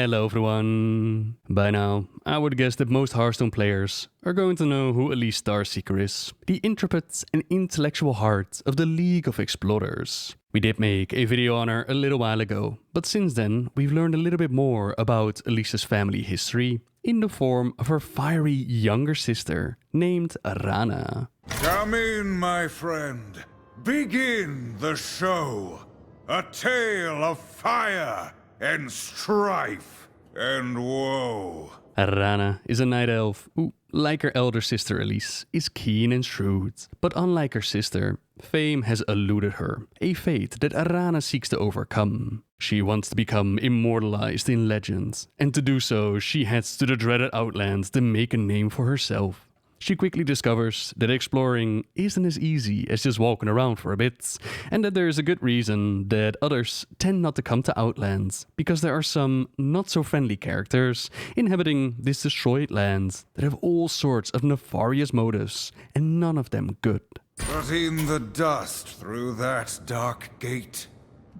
Hello everyone! By now, I would guess that most Hearthstone players are going to know who Elise Starseeker is, the intrepid and intellectual heart of the League of Explorers. We did make a video on her a little while ago, but since then we've learned a little bit more about Elise's family history in the form of her fiery younger sister named Aranna. Come in, my friend. Begin the show. A tale of fire and strife and woe. Aranna is a night elf who, like her elder sister Elise, is keen and shrewd. But unlike her sister, fame has eluded her, a fate that Aranna seeks to overcome. She wants to become immortalized in legends, and to do so she heads to the dreaded Outland to make a name for herself. She quickly discovers that exploring isn't as easy as just walking around for a bit, and that there is a good reason that others tend not to come to Outlands, because there are some not-so-friendly characters inhabiting this destroyed land that have all sorts of nefarious motives, and none of them good. But in the dust through that dark gate,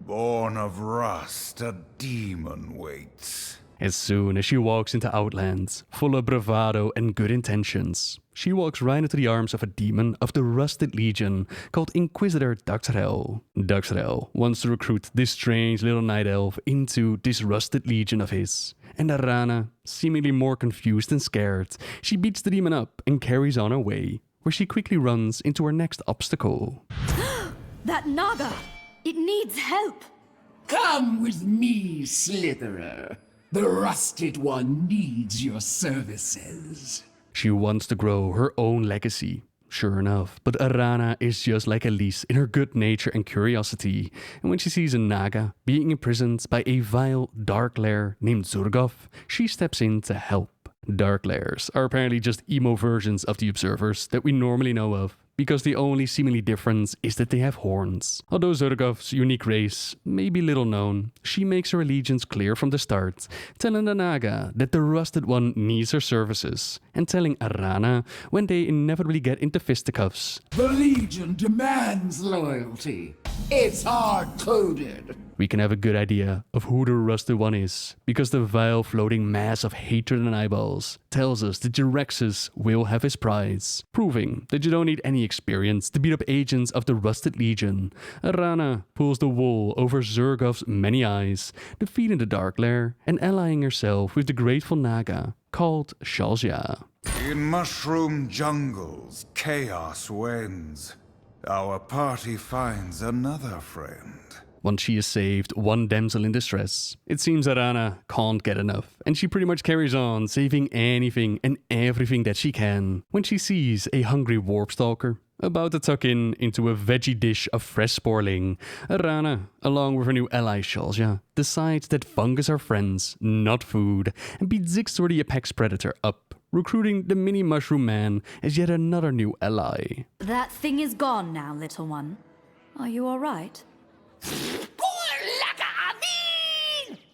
born of rust, a demon waits. As soon as she walks into Outlands, full of bravado and good intentions, she walks right into the arms of a demon of the Rusted Legion called Inquisitor Daxrel. Daxrel wants to recruit this strange little night elf into this Rusted Legion of his. And Aranna, seemingly more confused and scared, she beats the demon up and carries on her way, where she quickly runs into her next obstacle. That Naga! It needs help! Come with me, Slitherer. The Rusted One needs your services. She wants to grow her own legacy, sure enough, but Aranna is just like Elise in her good nature and curiosity, and when she sees a Naga being imprisoned by a vile dark lair named Zurgov, she steps in to help. Dark lairs are apparently just emo versions of the observers that we normally know of, because the only seemingly difference is that they have horns. Although Zurgov's unique race may be little known, she makes her allegiance clear from the start, telling the Naga that the Rusted One needs her services, and telling Aranna when they inevitably get into fisticuffs. The Legion demands loyalty. It's hard-coded. We can have a good idea of who the Rusted One is, because the vile floating mass of hatred and eyeballs tells us that Jaraxxus will have his prize, proving that you don't need any experience to beat up agents of the Rusted Legion. Aranna pulls the wool over Zurgov's many eyes, defeating the Dark Lair and allying herself with the grateful Naga called Shalja. In mushroom jungles, chaos wins. Our party finds another friend. Once she has saved one damsel in distress, it seems Aranna can't get enough, and she pretty much carries on saving anything and everything that she can when she sees a hungry warp stalker about to tuck into a veggie dish of fresh sporling. Aranna, along with her new ally Shalja, decides that fungus are friends, not food, and beats Zigzor the apex predator up, recruiting the mini mushroom man as yet another new ally. That thing is gone now, little one. Are you alright?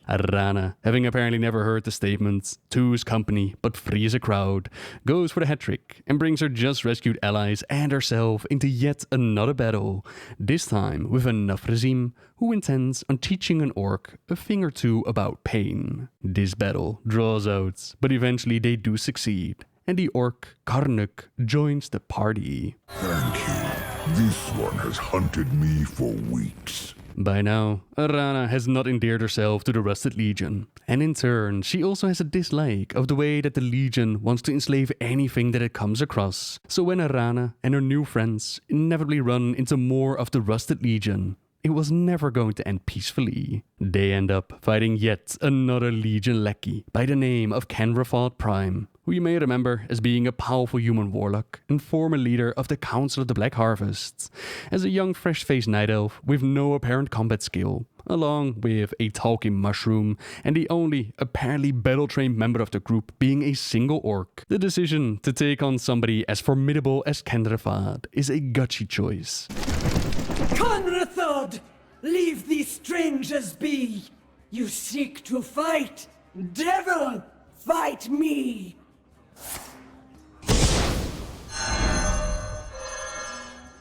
Aranna, having apparently never heard the statement, two's company, but free as a crowd, goes for the hat trick and brings her just rescued allies and herself into yet another battle, this time with a Nafrazim who intends on teaching an orc a thing or two about pain. This battle draws out, but eventually they do succeed, and the orc Karnuk joins the party. Thank you. This one has hunted me for weeks. By now, Aranna has not endeared herself to the Rusted Legion, and in turn, she also has a dislike of the way that the Legion wants to enslave anything that it comes across. So when Aranna and her new friends inevitably run into more of the Rusted Legion, it was never going to end peacefully. They end up fighting yet another Legion lackey by the name of Kenrafod Prime, who you may remember as being a powerful human warlock and former leader of the Council of the Black Harvests, as a young fresh-faced night elf with no apparent combat skill, along with a talking mushroom and the only apparently battle-trained member of the group being a single orc. The decision to take on somebody as formidable as Kenrafod is a gutchy choice. Conrathod! Leave these strangers be! You seek to fight! Devil! Fight me!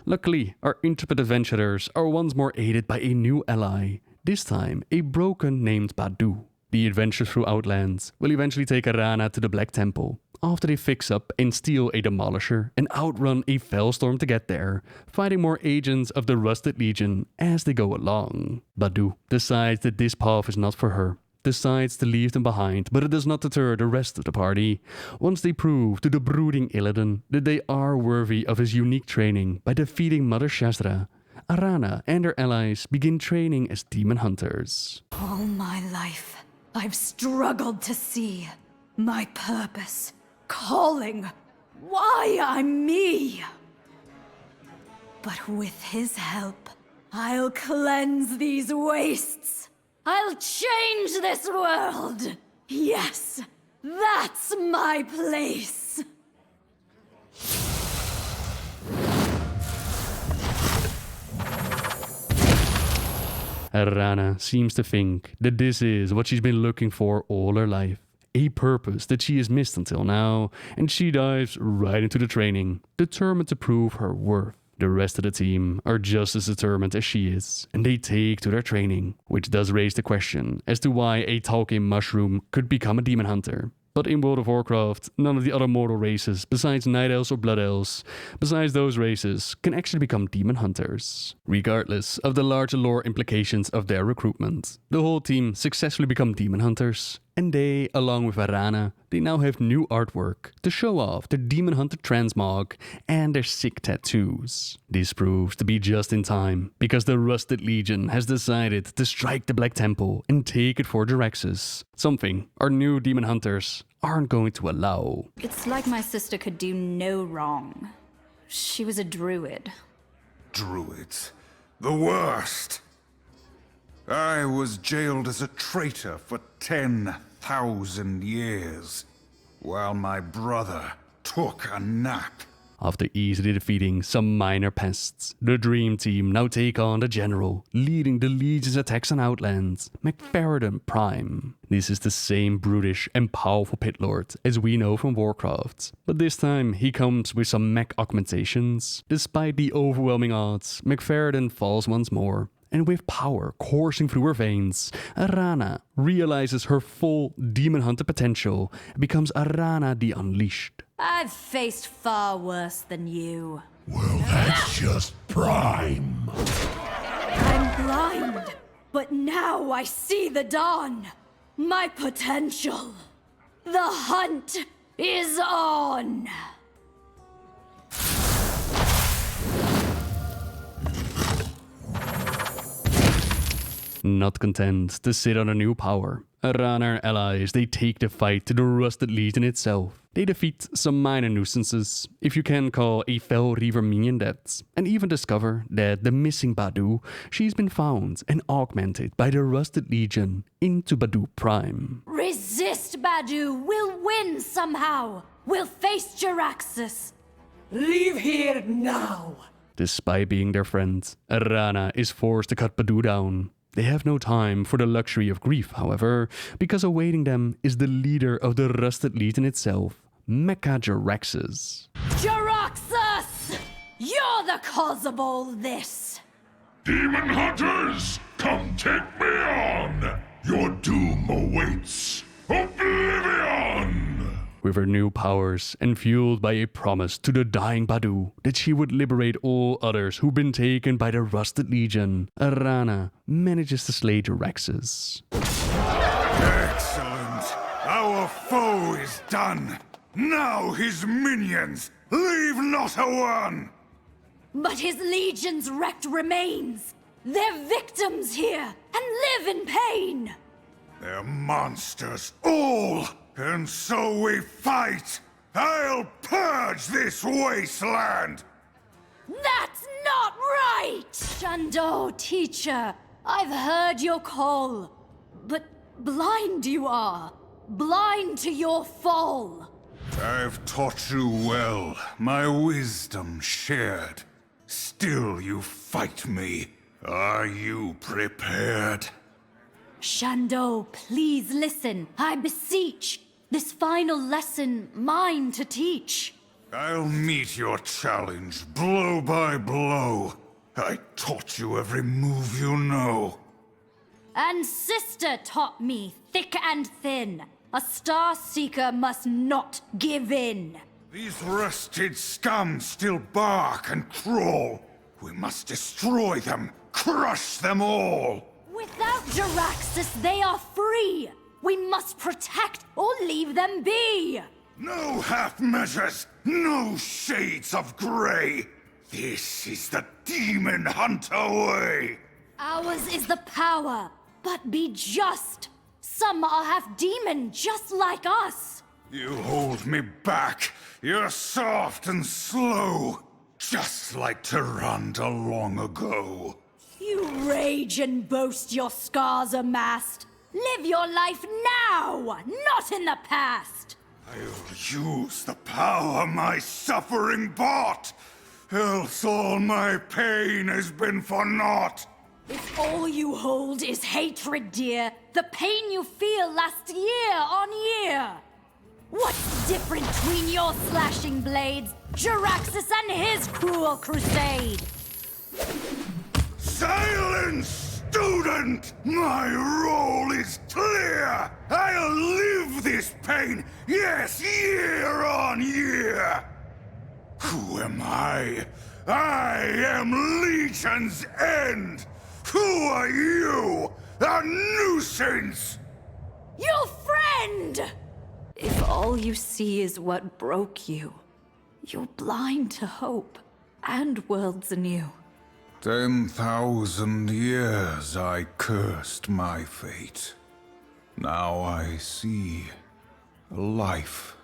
Luckily, our intrepid adventurers are once more aided by a new ally, this time a broken named Badu. The adventure through Outlands will eventually take Aranna to the Black Temple, after they fix up and steal a Demolisher and outrun a Fellstorm to get there, fighting more agents of the Rusted Legion as they go along. Badu decides that this path is not for her, decides to leave them behind, but it does not deter the rest of the party. Once they prove to the brooding Illidan that they are worthy of his unique training by defeating Mother Shazra, Aranna and her allies begin training as demon hunters. All my life, I've struggled to see my purpose, calling, why I'm me. But with his help, I'll cleanse these wastes. I'll change this world. Yes, that's my place. Aranna seems to think that this is what she's been looking for all her life. A purpose that she has missed until now, and she dives right into the training, determined to prove her worth. The rest of the team are just as determined as she is, and they take to their training, which does raise the question as to why a talking mushroom could become a demon hunter. But in World of Warcraft, none of the other mortal races, besides Night Elves or Blood Elves, besides those races, can actually become demon hunters. Regardless of the larger lore implications of their recruitment, the whole team successfully become demon hunters, and they, along with Aranna, they now have new artwork to show off their demon hunter transmog and their sick tattoos. This proves to be just in time, because the Rusted Legion has decided to strike the Black Temple and take it for Jaraxxus, something our new demon hunters aren't going to allow. It's like my sister could do no wrong. She was a druid. Druids. The worst. I was jailed as a traitor for 10,000 years, while my brother took a nap. After easily defeating some minor pests, the Dream Team now take on the General, leading the Legion's attacks on Outland, McFerrin Prime. This is the same brutish and powerful pit lord as we know from Warcraft, but this time he comes with some mech augmentations. Despite the overwhelming odds, McFerrin falls once more, and with power coursing through her veins, Aranna realizes her full demon hunter potential and becomes Aranna the Unleashed. I've faced far worse than you. Well, that's just prime. I'm blind, but now I see the dawn. My potential. The hunt is on. Not content to sit on a new power, Aranna and her allies, they take the fight to the Rusted Legion itself. They defeat some minor nuisances, if you can call a Fell Reaver minion that, and even discover that the missing Badu, she's been found and augmented by the Rusted Legion into Badu Prime. Resist, Badu. We'll win somehow. We'll face Jaraxxus. Leave here now. Despite being their friend, Aranna is forced to cut Badu down. They have no time for the luxury of grief, however, because awaiting them is the leader of the Rusted Legion itself, Mecha-Jaraxxus. Jaraxxus! You're the cause of all this. Demon hunters, come take me on! Your doom awaits. Oblivion! With her new powers and fueled by a promise to the dying Badu that she would liberate all others who've been taken by the Rusted Legion, Aranna manages to slay Jaraxxus. Excellent. Our foe is done. Now his minions, leave not a one. But his legion's wrecked remains. They're victims here and live in pain. They're monsters, all. And so we fight! I'll purge this wasteland! That's not right! Shando, teacher, I've heard your call. But blind you are. Blind to your fall. I've taught you well, my wisdom shared. Still you fight me. Are you prepared? Shando, please listen, I beseech. This final lesson, mine to teach. I'll meet your challenge, blow by blow. I taught you every move you know. And sister taught me, thick and thin, a Starseeker must not give in. These rusted scum still bark and crawl. We must destroy them, crush them all. Without Jaraxxus, they are free. We must protect or leave them be. No half measures, no shades of grey. This is the demon hunter way. Ours is the power, but be just. Some are half demon, just like us. You hold me back. You're soft and slow, just like Tyrande long ago. You rage and boast your scars amassed. Live your life now, not in the past. I'll use the power my suffering bought, else all my pain has been for naught. If all you hold is hatred, dear, the pain you feel lasts year on year. What's different between your slashing blades, Jaraxxus and his cruel crusade? Silence, student! My role is clear! I'll live this pain, yes, year on year! Who am I? I am Legion's end! Who are you? A nuisance! Your friend! If all you see is what broke you, you're blind to hope and worlds anew. 10,000 years I cursed my fate. Now I see a life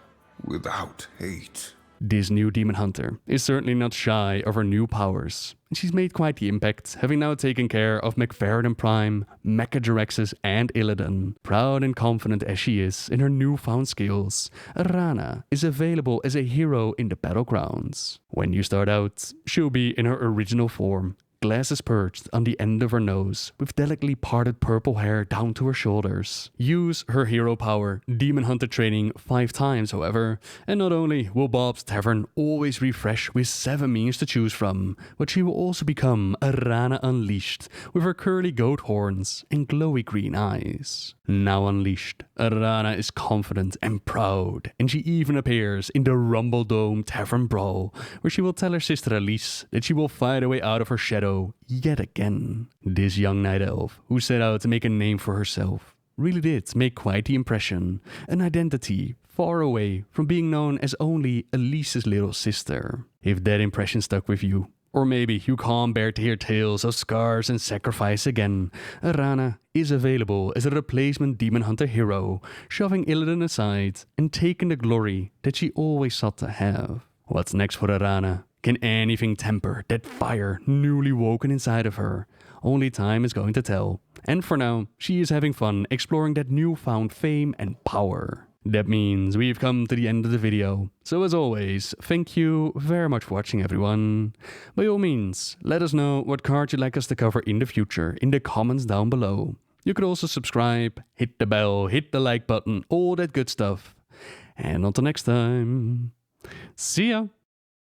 without hate. This new demon hunter is certainly not shy of her new powers, and she's made quite the impact, having now taken care of McFerrin Prime, Mecha-Jaraxxus and Illidan. Proud and confident as she is in her newfound skills, Aranna is available as a hero in the battlegrounds. When you start out, she'll be in her original form, glasses perched on the end of her nose, with delicately parted purple hair down to her shoulders. Use her hero power, Demon Hunter training 5 times, however, and not only will Bob's Tavern always refresh with 7 means to choose from, but she will also become Aranna Unleashed, with her curly goat horns and glowy green eyes. Now unleashed, Aranna is confident and proud, and she even appears in the Rumble Dome Tavern Brawl, where she will tell her sister Elise that she will fight her way out of her shadow yet again. This young night elf, who set out to make a name for herself, really did make quite the impression, an identity far away from being known as only Elise's little sister. If that impression stuck with you, or maybe you can't bear to hear tales of scars and sacrifice again, Aranna is available as a replacement Demon Hunter hero, shoving Illidan aside and taking the glory that she always sought to have. What's next for Aranna? Can anything temper that fire newly woken inside of her? Only time is going to tell. And for now, she is having fun exploring that newfound fame and power. That means we've come to the end of the video. So as always, thank you very much for watching, everyone. By all means, let us know what cards you'd like us to cover in the future in the comments down below. You could also subscribe, hit the bell, hit the like button, all that good stuff. And until next time, see ya!